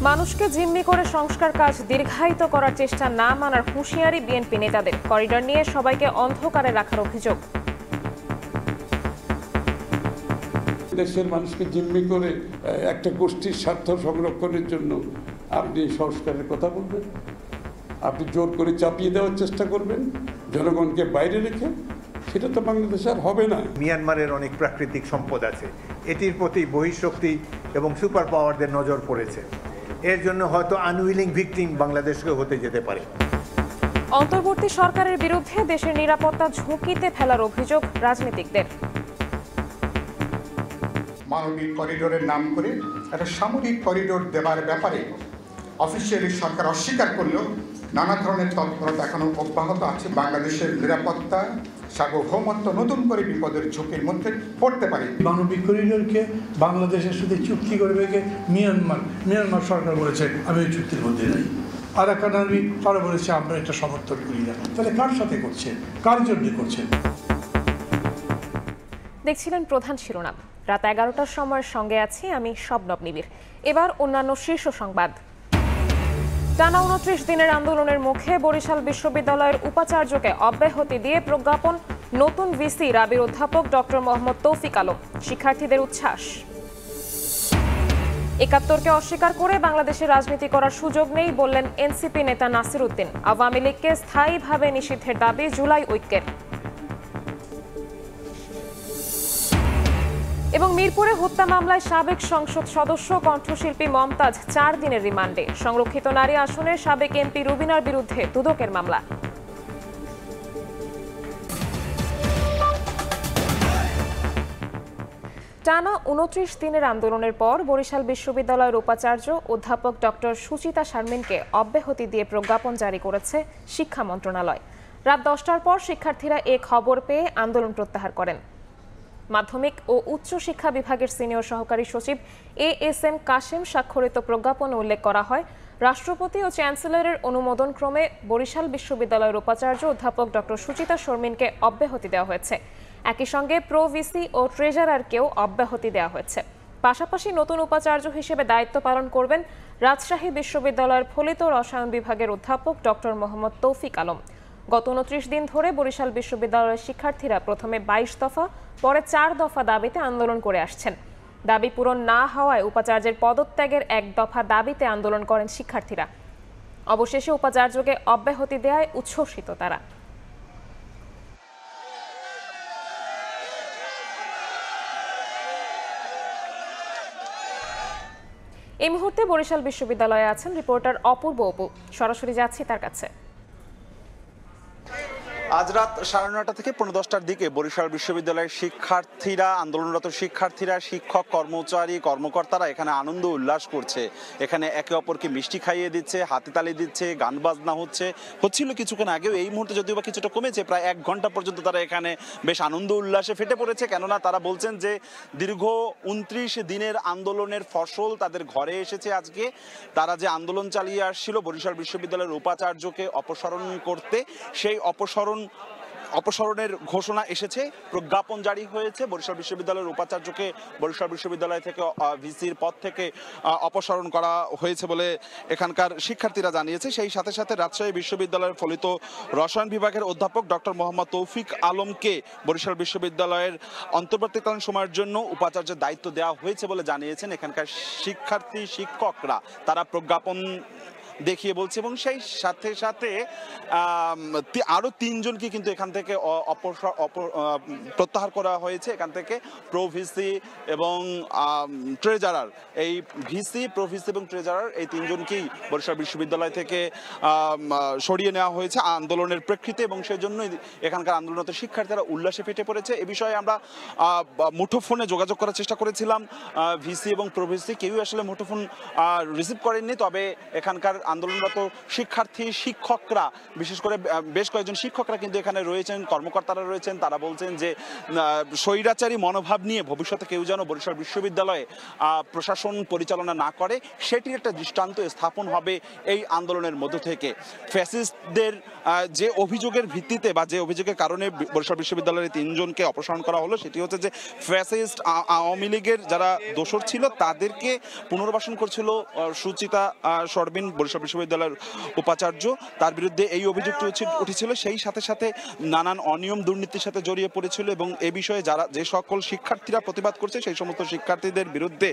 মানুষকে জিম্মি করে সংস্কার কাজ দীর্ঘায়িত করার চেষ্টা না মানার হুঁশিয়ারি বিএনপি নেতাদের। করিডর নিয়ে সবাইকে অন্ধকারে রাখার অভিযোগ। দেশের মানুষকে জিম্মি করে একটা গোষ্ঠীর স্বার্থ সংরক্ষণের জন্য আপনি সংস্কারের কথা বলবেন, আপনি জোর করে চাপিয়ে দেওয়ার চেষ্টা করবেন জনগণকে বাইরে রেখে, সেটা তো বাংলাদেশে আর হবে না। মিয়ানমারের অনেক প্রাকৃতিক সম্পদ আছে, এটির প্রতি বহিঃশক্তি এবং সুপার পাওয়ারদের নজর পড়েছে। এর জন্য হয়তো আনউইলিং ভিকটিম বাংলাদেশকে হতে যেতে পারে। অন্তর্বর্তী সরকারের বিরুদ্ধে দেশের নিরাপত্তা ঝুঁকিতে ফেলার অভিযোগ রাজনীতিকদের। মানবিক করিডোরের নাম করে একটা সামরিক করিডোর দেওয়ার ব্যাপারে অফিসিয়ালি সরকার অস্বীকার করলেও নানা ধরনের তৎপরতা এখনও অব্যাহত আছে। বাংলাদেশের নিরাপত্তা সার্বভৌমত্ব নতুন করে বিপদের ঝুঁকির মধ্যে পড়তে পারে। মানবিক করিডোরকে বাংলাদেশের সাথে চুক্তি করবে মিয়ানমার সরকার বলেছে আমি ওই চুক্তির মধ্যে নাই। আরাকান আর্মি তারা বলেছে আমরা এটা সমর্থন করি না। তাহলে কার সাথে করছে, কার জন্য করছে? দেখছিলেন প্রধান শিরোনাম। রাত 11টার সময়ের সঙ্গে আছি আমি শবনব নিবিড়। এবার অন্যান্য শীর্ষ সংবাদ। টানা 29 দিনের আন্দোলনের মুখে বরিশাল বিশ্ববিদ্যালয়ের উপাচার্যকে অব্যাহতি দিয়ে প্রজ্ঞাপন। নতুন ভিসি রাবির অধ্যাপক ডক্টর মোহাম্মদ তৌফিক আলম। শিক্ষার্থীদের উচ্ছ্বাস। ৭১কে অস্বীকার করে বাংলাদেশে রাজনীতি করার সুযোগ নেই বললেন এনসিপি নেতা নাসির উদ্দিন। আওয়ামী লীগকে স্থায়ীভাবে নিষিদ্ধের দাবি জুলাই ঐক্যের। এবং মিরপুরে হত্যা মামলায় সাবেক সংসদ সদস্য কণ্ঠশিল্পী মমতাজ 4 দিনের রিমান্ডে। সংরক্ষিত নারী আসনের সাবেক এমপি রুবিনার বিরুদ্ধে দুদকের মামলা। টানা 29 দিনের আন্দোলনের পর বরিশাল বিশ্ববিদ্যালয়ের উপাচার্য অধ্যাপক ডক্টর সুচিতা শারমিনকে অব্যাহতি দিয়ে প্রজ্ঞাপন জারি করেছে শিক্ষা মন্ত্রণালয়। রাত 10টার পর শিক্ষার্থীরা এ খবর পেয়ে আন্দোলন প্রত্যাহার করেন। মাধ্যমিক ও উচ্চ শিক্ষা বিভাগের সিনিয়র সহকারী সচিব এএসএম কাশেম স্বাক্ষরিত প্রজ্ঞাপনে উল্লেখ করা হয়, রাষ্ট্রপতি ও চ্যান্সেলরের অনুমোদন ক্রমে বরিশাল বিশ্ববিদ্যালয়ের উপাচার্য অধ্যাপক ডক্টর সুচিতা শর্মিনকে অব্যাহতি দেওয়া হয়েছে। একই সঙ্গে প্রো ভিসি ও ট্রেজারারকেও অব্যাহতি দেওয়া হয়েছে। পাশাপাশি নতুন উপাচার্য হিসেবে দায়িত্ব পালন করবেন রাজশাহী বিশ্ববিদ্যালয়ের ফলিত রসায়ন বিভাগের অধ্যাপক ডক্টর মোহাম্মদ তৌফিক আলম। গত 29 দিন ধরে বরিশাল বিশ্ববিদ্যালয়ের শিক্ষার্থীরা প্রথমে 22 দফা, পরে 4 দফা দাবিতে আন্দোলন করে আসছেন। দাবি পূরণ না হওয়ায় উপাচার্যের পদত্যাগের 1 দফা দাবিতে আন্দোলন করেন শিক্ষার্থীরা। অবশেষে উপাচার্যকে অব্যাহতি দেওয়ায় উচ্ছ্বসিত তারা। এই মুহূর্তে বরিশাল বিশ্ববিদ্যালয়ে আছেন রিপোর্টার অপূর্ব অপু। সরাসরি যাচ্ছি তার কাছে। আজ রাত 9:30 থেকে 10:15টার দিকে বরিশাল বিশ্ববিদ্যালয়ের শিক্ষার্থীরা, আন্দোলনরত শিক্ষার্থীরা, শিক্ষক, কর্মচারী, কর্মকর্তারা এখানে আনন্দ উল্লাস করছে। এখানে একে অপরকে মিষ্টি খাইয়ে দিচ্ছে, হাততালি দিচ্ছে, গান বাজনা হচ্ছিল কিছুক্ষণ আগেও। এই মুহূর্তে যদিও বা কিছুটা কমেছে, প্রায় 1 ঘন্টা পর্যন্ত তারা এখানে বেশ আনন্দ উল্লাসে ফেটে পড়েছে। কেননা তারা বলছেন যে দীর্ঘ 29 দিনের আন্দোলনের ফসল তাদের ঘরে এসেছে আজকে। তারা যে আন্দোলন চালিয়ে আসছিল বরিশাল বিশ্ববিদ্যালয়ের উপাচার্যকে অপসারণ করতে, সেই অপসারণের ঘোষণা এসেছে, প্রজ্ঞাপন জারি হয়েছে। বরিশাল বিশ্ববিদ্যালয়ের উপাচার্যকে বরিশাল বিশ্ববিদ্যালয় থেকে ভিসির পদ থেকে অপসারণ করা হয়েছে বলে এখানকার শিক্ষার্থীরা জানিয়েছে। সেই সাথে সাথে রাজশাহী বিশ্ববিদ্যালয়ের ফলিত রসায়ন বিভাগের অধ্যাপক ডক্টর মোহাম্মদ তৌফিক আলমকে বরিশাল বিশ্ববিদ্যালয়ের অন্তর্বর্তীকালীন সময়ের জন্য উপাচার্যের দায়িত্ব দেওয়া হয়েছে বলে জানিয়েছেন এখানকার শিক্ষার্থী শিক্ষকরা। তারা প্রজ্ঞাপন দেখিয়ে বলছে এবং সেই সাথে সাথে আরো 3 জনকে কিন্তু এখান থেকে প্রত্যাহার করা হয়েছে। এখান থেকে প্রো ভিসি এবং ট্রেজারার, এই ভিসি, প্রো ভিসি এবং ট্রেজারার, এই 3 জনকেই বরিশাল বিশ্ববিদ্যালয় থেকে সরিয়ে নেওয়া হয়েছে আন্দোলনের প্রেক্ষিতে এবং সেই জন্যই এখানকার আন্দোলনরত শিক্ষার্থীরা উল্লাসে ফেটে পড়েছে। এ বিষয়ে আমরা মুঠোফোনে যোগাযোগ করার চেষ্টা করেছিলাম। ভিসি এবং প্রো ভিসি কেউই আসলে মুঠোফোন রিসিভ করেননি, তবে এখানকার আন্দোলনরত শিক্ষার্থী শিক্ষকরা, বিশেষ করে বেশ কয়েকজন শিক্ষকরা কিন্তু এখানে রয়েছেন, কর্মকর্তারা রয়েছেন। তারা বলছেন যে স্বৈরাচারী মনোভাব নিয়ে ভবিষ্যতে কেউ যেন বরিশাল বিশ্ববিদ্যালয়ে প্রশাসন পরিচালনা না করে, সেটির একটা দৃষ্টান্ত স্থাপন হবে এই আন্দোলনের মধ্য থেকে। ফ্যাসিস্টদের যে অভিযোগের ভিত্তিতে বা যে অভিযোগের কারণে বরিশাল বিশ্ববিদ্যালয়ের 3 জনকে অপসারণ করা হলো, সেটি হচ্ছে যে ফ্যাসিস্ট আওয়ামী লীগের যারা দোসর ছিল তাদেরকে পুনর্বাসন করছিল সুচিতা শারমিন, বরিশাল বিশ্ববিদ্যালয়ের উপাচার্য। তার বিরুদ্ধে এই অভিযোগটি উঠেছিল। সেই সাথে সাথে নানান অনিয়ম দুর্নীতির সাথে জড়িয়ে পড়েছিল এবং এ বিষয়ে যে সকল শিক্ষার্থীরা প্রতিবাদ করছে সেই সমস্ত শিক্ষার্থীদের বিরুদ্ধে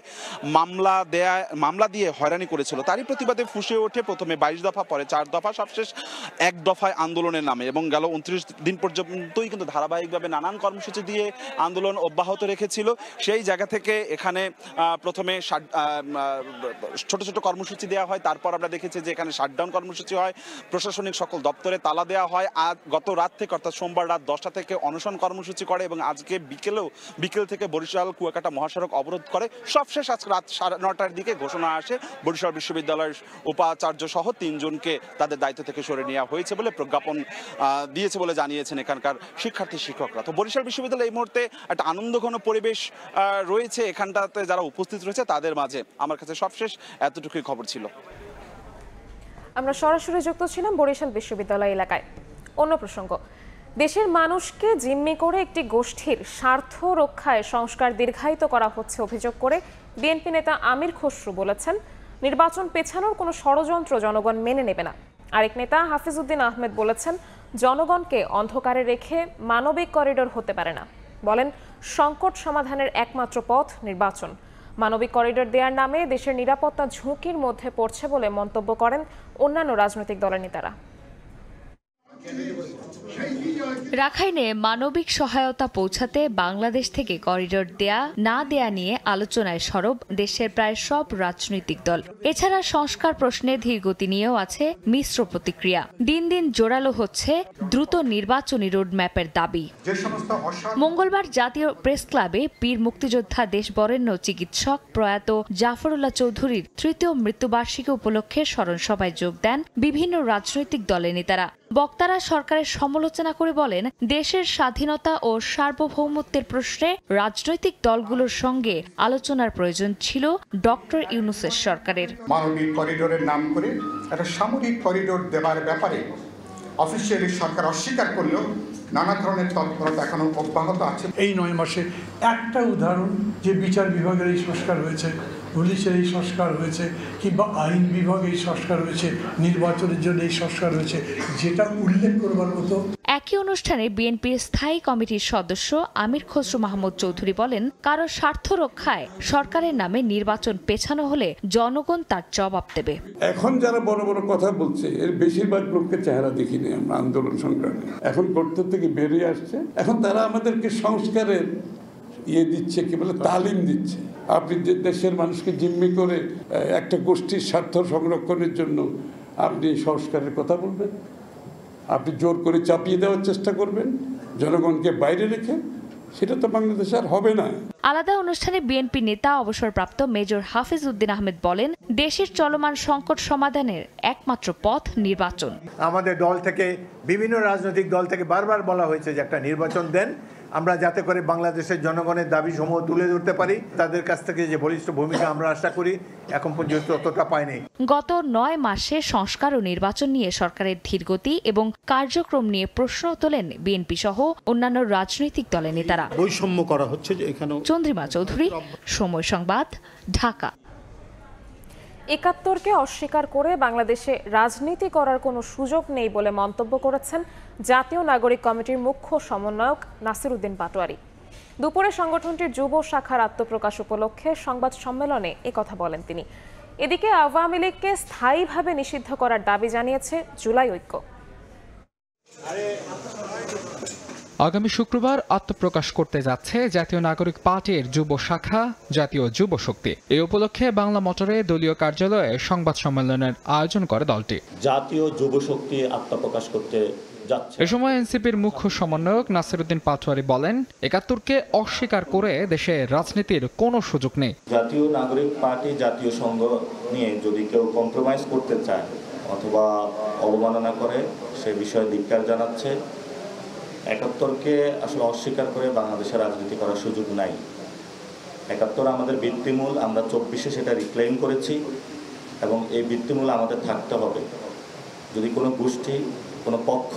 মামলা দিয়ে হয়রানি করেছিল। তারই প্রতিবাদে ফুসে ওঠে প্রথমে 22 দফা, পরে 4 দফা, সবশেষ 1 দফায় আন্দোলনের নামে এবং গেল 29 দিন পর্যন্তই কিন্তু ধারাবাহিকভাবে নানান কর্মসূচি দিয়ে আন্দোলন অব্যাহত রেখেছিল। সেই জায়গা থেকে এখানে প্রথমে ছোট ছোট কর্মসূচি দেওয়া হয়, তারপর আমরা দেখেছি যে এখানে শাটডাউন কর্মসূচি হয়, প্রশাসনিক সকল দপ্তরে তালা দেওয়া হয়। আজ গত রাত থেকে অর্থাৎ সোমবার রাত 10টা থেকে অনশন কর্মসূচি করে এবং আজকে বিকেল থেকে বরিশাল কুয়াকাটা মহাসড়ক অবরোধ করে। সবশেষ আজকে রাত 9:30টার দিকে ঘোষণা আসে বরিশাল বিশ্ববিদ্যালয়ের উপাচার্য সহ 3 জনকে তাদের দায়িত্ব থেকে সরে নেওয়া হয়েছে বলে প্রজ্ঞাপন দিয়েছে বলে জানিয়েছেন এখানকার শিক্ষার্থী শিক্ষকরা। তো বরিশাল বিশ্ববিদ্যালয়ে এই মুহূর্তে একটা আনন্দঘন পরিবেশ রয়েছে এখানটাতে যারা উপস্থিত রয়েছে তাদের মাঝে। আমার কাছে সবশেষ এতটুকুই খবর ছিল। আমরা সরাসরি যুক্ত ছিলাম বরিশাল বিশ্ববিদ্যালয় এলাকায়। অন্য প্রসঙ্গ, দেশের মানুষকে জিম্মি করে একটি গোষ্ঠীর স্বার্থ রক্ষায় সংস্কার দীর্ঘায়িত করা হচ্ছে অভিযোগ করে বিএনপি নেতা আমির খসরু বলেছেন, নির্বাচন পেছানোর কোনো ষড়যন্ত্র জনগণ মেনে নেবে না। আরেক নেতা হাফিজ উদ্দিন আহমেদ বলেছেন, জনগণকে অন্ধকারে রেখে মানবিক করিডোর হতে পারে না। বলেন, সংকট সমাধানের একমাত্র পথ নির্বাচন। মানবিক করিডোর দেওয়ার নামে দেশের নিরাপত্তা ঝুঁকির মধ্যে পড়ছে বলে মন্তব্য করেন অন্যান্য রাজনৈতিক দলের নেতারা। রাখাইনে মানবিক সহায়তা পৌঁছাতে বাংলাদেশ থেকে করিডোর দেয়া না দেয়া নিয়ে আলোচনায় সরব দেশের প্রায় সব রাজনৈতিক দল। এছাড়া সংস্কার প্রশ্নে ধীরগতি নিয়েও আছে মিশ্র প্রতিক্রিয়া। দিন দিন জোরালো হচ্ছে দ্রুত নির্বাচনী রোডম্যাপের দাবি। মঙ্গলবার জাতীয় প্রেস ক্লাবে বীর মুক্তিযোদ্ধা দেশবরেণ্য চিকিৎসক প্রয়াত জাফরুল্লাহ চৌধুরীর 3য় মৃত্যুবার্ষিকী উপলক্ষে স্মরণ সভায় যোগ দেন বিভিন্ন রাজনৈতিক দলের নেতারা। বক্তারা সরকারের সমালোচনা করে বলেন, দেশের স্বাধীনতা ও সার্বভৌমত্বের প্রশ্নে রাজনৈতিক দলগুলোর সঙ্গে আলোচনার প্রয়োজন ছিল ডক্টর ইউনূসের সরকারের। মানবিক করিডোরের নাম করে একটা সামরিক করিডোর দেওয়ার ব্যাপারে অফিসিয়ালি সরকার অস্বীকার করলেও নানা ধরনের তৎপরতা এখনো অব্যাহত আছে। এই 9 মাসে একটা উদাহরণ যে বিচার বিভাগের এই সংস্কার হয়েছে, পুলিশের এই সংস্কার হয়েছে, কিংবা আইন বিভাগে এই সংস্কার হয়েছে, নির্বাচনের জন্য এই সংস্কার হয়েছে, যেটা উল্লেখ করবার মতো। একই অনুষ্ঠানে বিএনপির স্থায়ী কমিটির সদস্য আমির খসরু মাহমুদ চৌধুরী বলেন, কারো স্বার্থ রক্ষায় সরকারের নামে নির্বাচন পেছানো হলে জনগণ তার জবাব দেবে। এখন যারা বড় বড় কথা বলছে এর বেশিরভাগ লোককে চেহারা দেখিনি আমরা আন্দোলন সংগ্রামে। এখন করতে থেকে বেরিয়ে আসছে, এখন তারা আমাদেরকে সংস্কারের দিচ্ছে, কি বলে তালিম দিচ্ছে। আপনি যে দেশের মানুষকে জিম্মি করে একটা গোষ্ঠীর স্বার্থ সংরক্ষণের জন্য আপনি সংস্কারের কথা বলবেন, আপনি জোর করে চাপিয়ে দেওয়ার চেষ্টা করবেন জনগণকে বাইরে রেখে, সেটা তো বাংলাদেশে আর হবে না। আলাদা অনুষ্ঠানে বিএনপি নেতা অবসরপ্রাপ্ত মেজর হাফিজ উদ্দিন আহমেদ বলেন, দেশের চলমান সংকট সমাধানের একমাত্র পথ নির্বাচন। আমাদের দল থেকে, বিভিন্ন রাজনৈতিক দল থেকে বারবার বলা হয়েছে যে একটা নির্বাচন দেন, আমরা যাতে করে বাংলাদেশের জনগণের দাবি সমূহ তুলে ধরতে পারি। তাদের কাছ থেকে যে বলিষ্ঠ ভূমিকা আমরা আশা করি, এখন পর্যন্ত ততটা পাইনি। গত 9 মাসে সংস্কার ও নির্বাচন নিয়ে সরকারের ধীরগতি এবং কার্যক্রম নিয়ে প্রশ্ন তোলেন বিএনপি সহ অন্যান্য রাজনৈতিক দলের নেতারা। বৈষম্য করা হচ্ছে যে এখানে। চন্দ্রিমা চৌধুরী, সময় সংবাদ, ঢাকা। ৭১কে অস্বীকার করে বাংলাদেশে রাজনীতি করার কোনো সুযোগ নেই বলে মন্তব্য করেছেন জাতীয় নাগরিক কমিটির মুখ্য সমন্বয়ক নাসির উদ্দিন পাটোয়ারি। দুপুরে সংগঠনটির যুব শাখার আত্মপ্রকাশ উপলক্ষে সংবাদ সম্মেলনে একথা বলেন তিনি। এদিকে আওয়ামী লীগকে স্থায়ীভাবে নিষিদ্ধ করার দাবি জানিয়েছে জুলাই ঐক্য। আগামী শুক্রবার আত্মপ্রকাশ করতে যাচ্ছে জাতীয় নাগরিক পার্টির যুব শাখা জাতীয় যুব শক্তি। এই উপলক্ষে বাংলা মোটরে দলীয় কার্যালয়ে সংবাদ সম্মেলনের আয়োজন করে দলটি। জাতীয় যুব শক্তি আত্মপ্রকাশ করতে যাচ্ছে। এ সময় এনসিপির মুখ্য সমন্বয়ক নাসিরউদ্দিন পাটোয়ারি বলেন, ৭১কে অস্বীকার করে দেশে রাজনীতির কোনো সুযোগ নেই। জাতীয় নাগরিক পার্টি জাতীয় সংঘ নিয়ে যদি কেউ কম্প্রোমাইজ করতে চায় অথবা অবমাননা করে সে বিষয়ে ধিক্কার জানাচ্ছে। ৭১কে আসলে অস্বীকার করে বাংলাদেশে রাজনীতি করার সুযোগ নাই। ৭১ আমাদের ভিত্তিমূল, আমরা ২৪-এ সেটা রিক্লেইম করেছি এবং এই ভিত্তিমূল আমাদের থাকতে হবে। যদি কোনো গোষ্ঠী, কোনো পক্ষ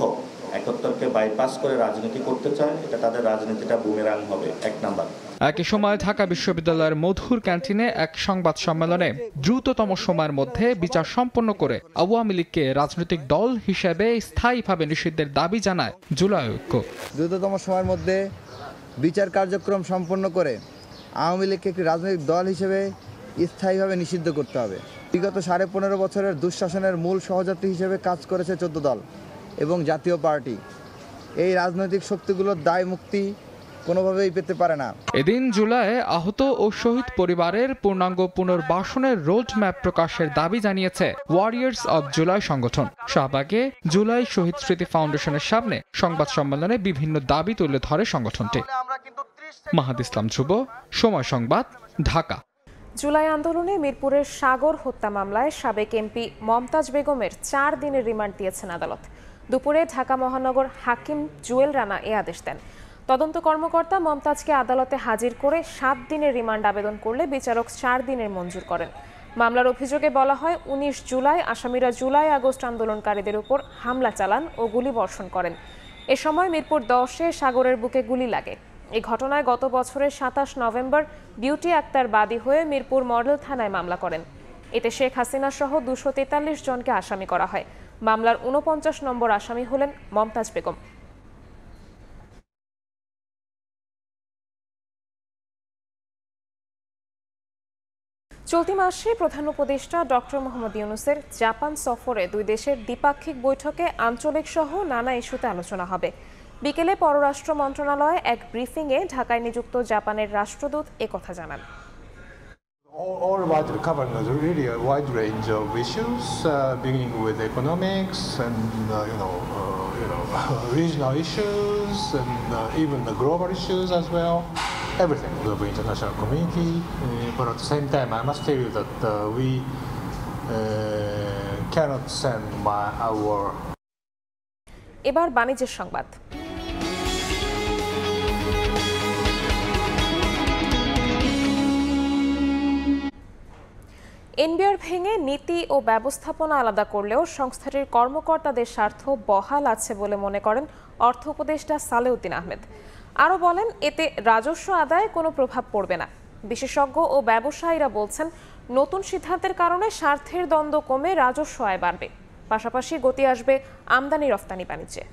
৭১কে বাইপাস করে রাজনীতি করতে চায়, এটা তাদের রাজনীতিটা বুমেরাং হবে। ১ নাম্বার। একই সময় ঢাকা বিশ্ববিদ্যালয়ের মধুর ক্যান্টিনে এক সংবাদ সম্মেলনে দ্রুততম সময়ের মধ্যে বিচার সম্পন্ন করে আওয়ামী লীগকে রাজনৈতিক দল হিসেবে স্থায়ীভাবে নিষিদ্ধের দাবি জানায় জুলাই ঐক্য। দ্রুততম সময়ের মধ্যে বিচার কার্যক্রম সম্পন্ন করে আওয়ামী লীগকে একটি রাজনৈতিক দল হিসেবে স্থায়ীভাবে নিষিদ্ধ করতে হবে। বিগত ১৫.৫ বছরের দুঃশাসনের মূল সহযাত্রী হিসেবে কাজ করেছে ১৪ দল এবং জাতীয় পার্টি। এই রাজনৈতিক শক্তিগুলোর দায় মুক্তি কোনোভাবেই পেতে পারে না। এদিন জুলাইয়ে আহত ও শহীদ পরিবারের পূর্ণাঙ্গ পুনর্বাসনের রোড ম্যাপ প্রকাশের দাবি জানিয়েছে ওয়ারিয়ার্স অব জুলাই সংগঠন। শাহবাগে জুলাই শহীদ স্মৃতি ফাউন্ডেশনের সামনে সংবাদ সম্মেলনে বিভিন্ন দাবি তুলে ধরে সংগঠনটি। মাহাদ ইসলাম ধ্রুব, সময় সংবাদ, ঢাকা। জুলাই আন্দোলনে মিরপুরের সাগর হত্যা মামলায় সাবেক এমপি মমতাজ বেগমের ৪ দিনের রিমান্ড দিয়েছেন আদালত। দুপুরে ঢাকা মহানগর হাকিম জুয়েল রানা এ আদেশ দেন। তদন্ত কর্মকর্তা মমতাজকে আদালতে হাজির করে ৭ দিনের রিমান্ড আবেদন করলে বিচারক ৪ দিনের মঞ্জুর করেন। মামলার অভিযোগে বলা হয়, ১৯ জুলাই আসামিরা জুলাই আগস্ট আন্দোলনকারীদের উপর হামলা চালান ও গুলিবর্ষণ করেন। এ সময় মিরপুর ১০-এ সাগরের বুকে গুলি লাগে। এই ঘটনায় গত বছরের ২৭ নভেম্বর বিউটি আক্তার বাদী হয়ে মিরপুর মডেল থানায় মামলা করেন। এতে শেখ হাসিনা সহ ২৪৩ জনকে আসামি করা হয়। মামলার ৪৯ নম্বর আসামি হলেন মমতাজ বেগম। চলতি মাসে প্রধান উপদেষ্টা ডক্টর মোহাম্মদ ইউনূসের জাপান সফরে দুই দেশের দ্বিপাক্ষিক বৈঠকে আঞ্চলিক সহ নানা ইস্যুতে আলোচনা হবে। বিকেলে পররাষ্ট্র মন্ত্রণালয়ে এক ব্রিফিংয়ে ঢাকায় নিযুক্ত জাপানের রাষ্ট্রদূত একথা জানান। All covering really a wide range of issues, beginning with economics and regional issues and even the global issues as well. Everything of the international community, but at the same time, I must tell you that we cannot send our. এবার বাণিজ্যের সংবাদ। NBR ভেঙে নীতি ও ব্যবস্থাপনা আলাদা করলেও সংস্থাটির কর্মকর্তাদের স্বার্থ বহাল আছে বলে মনে করেন অর্থ উপদেষ্টা সালেউদ্দিন আহমেদ। আরও বলেন, এতে রাজস্ব আদায়ে কোনো প্রভাব পড়বে না। বিশেষজ্ঞ ও ব্যবসায়ীরা বলছেন, নতুন সিদ্ধান্তের কারণে স্বার্থের দ্বন্দ্ব কমে রাজস্ব আয় বাড়বে, পাশাপাশি গতি আসবে আমদানি রফতানি বাণিজ্যে।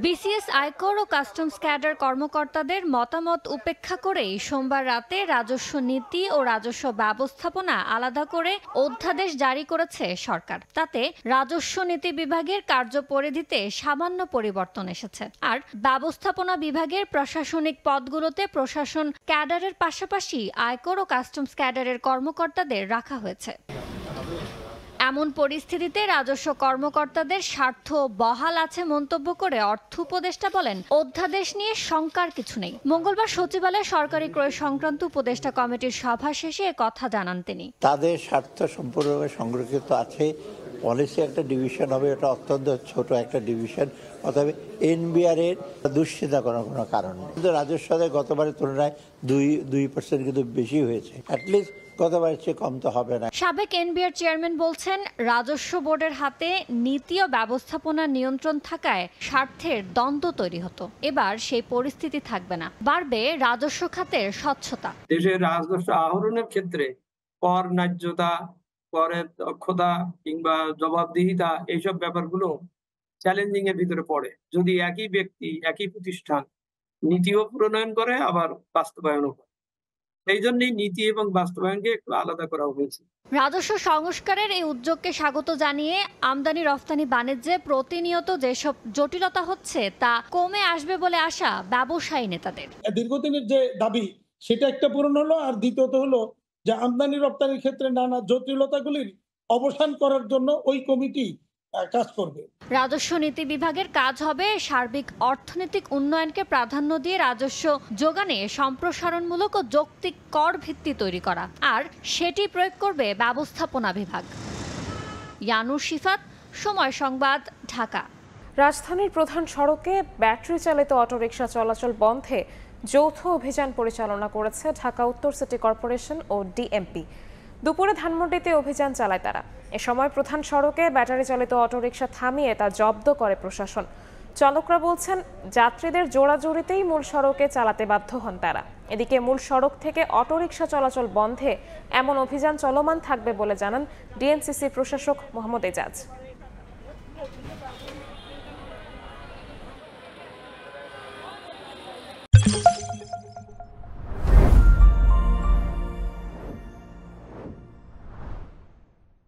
বিসিএস আয়কর ও কাস্টমস ক্যাডার কর্মকর্তাদের মতামত উপেক্ষা করেই সোমবার রাতে রাজস্ব নীতি ও রাজস্ব ব্যবস্থাপনা আলাদা করে অধ্যাদেশ জারি করেছে সরকার। তাতে রাজস্ব নীতি বিভাগের কার্যপরিধিতে সামান্য পরিবর্তন এসেছে। আর ব্যবস্থাপনা বিভাগের প্রশাসনিক পদগুলোতে প্রশাসন ক্যাডারের পাশাপাশি আয়কর ও কাস্টমস ক্যাডারের কর্মকর্তাদের রাখা হয়েছে। এমন পরিস্থিতিতে রাজস্ব কর্মকর্তাদের স্বার্থ বহাল আছে মন্তব্য করে অর্থ উপদেষ্টা বলেন, অধ্যাদেশ নিয়ে শঙ্কার কিছু নেই। মঙ্গলবার সচিবালয়ে সরকারি ক্রয় সংক্রান্ত উপদেষ্টা কমিটির সভা শেষে কথা জানান তিনি। তাদের স্বার্থ সম্পূর্ণভাবে সংরক্ষিত আছে। পলিসি একটা ডিভিশন হবে, এটা অত্যন্ত ছোট একটা ডিভিশন, অতএব এনবিআর এর দুশ্চিন্তা করার কোনো কারণ নেই। কিন্তু রাজস্ব আদায় গতবারের তুলনায় 2% কিন্তু বেশি হয়েছে। অ্যাটলিস্ট গতবারের চেয়ে কম তো হবে না। সাবেক এনবিআর চেয়ারম্যান বলছেন, রাজস্ব বোর্ডের হাতে নীতি ও ব্যবস্থাপনা নিয়ন্ত্রণ থাকায় স্বার্থের দ্বন্দ্ব তৈরি হতো। এবার সেই পরিস্থিতি থাকবে না, বাড়বে রাজস্ব খাতের স্বচ্ছতা। দেশের রাজস্ব আহরণের ক্ষেত্রে কর ন্যায্যতা, করের দক্ষতা কিংবা জবাবদিহিতা, এইসব ব্যাপারগুলো চ্যালেঞ্জিং এর ভিতরে পড়ে যদি একই ব্যক্তি, একই প্রতিষ্ঠান নীতিও প্রণয়ন করে আবার বাস্তবায়নও করে। এই জন্যই নীতি এবং বাস্তবায়নকে একটু আলাদা করা হয়েছে। রাজস্ব সংস্কারের এই উদ্যোগকে স্বাগত জানিয়ে আমদানি রফতানি বাণিজ্যে প্রতিনিয়ত যেসব জটিলতা হচ্ছে তা কমে আসবে বলে আশা ব্যবসায়ী নেতাদের। দীর্ঘদিনের যে দাবি সেটা একটা পূরণ হলো, আর দ্বিতীয়ত হলো যে আমদানি রপ্তানির ক্ষেত্রে নানা জটিলতাগুলির অবসান করার জন্য ওই কমিটি কাজ করবে। রাজস্ব নীতি বিভাগের কাজ হবে সার্বিক অর্থনৈতিক উন্নয়নকে প্রাধান্য দিয়ে রাজস্ব যোগানে সম্প্রসারণমূলক ও যৌক্তিক কর ভিত্তি তৈরি করা, আর সেটি প্রয়োগ করবে ব্যবস্থাপনা বিভাগ। ইয়ানুর শিফাত, সময় সংবাদ, ঢাকা। রাজধানীর প্রধান সড়কে ব্যাটারি চালিত অটোরিকশা চলাচল বন্ধে যৌথ অভিযান পরিচালনা করেছে ঢাকা উত্তর সিটি কর্পোরেশন ও ডিএমপি। দুপুরে ধানমন্ডিতে অভিযান চালায় তারা। এ সময় প্রধান সড়কে ব্যাটারি চালিত অটোরিকশা থামিয়ে তা জব্দ করে প্রশাসন। চালকরা বলছেন, যাত্রীদের জোড়াজুড়িতেই মূল সড়কে চালাতে বাধ্য হন তারা। এদিকে মূল সড়ক থেকে অটোরিকশা চলাচল বন্ধে এমন অভিযান চলমান থাকবে বলে জানান ডিএনসিসি প্রশাসক মোহাম্মদ এজাজ।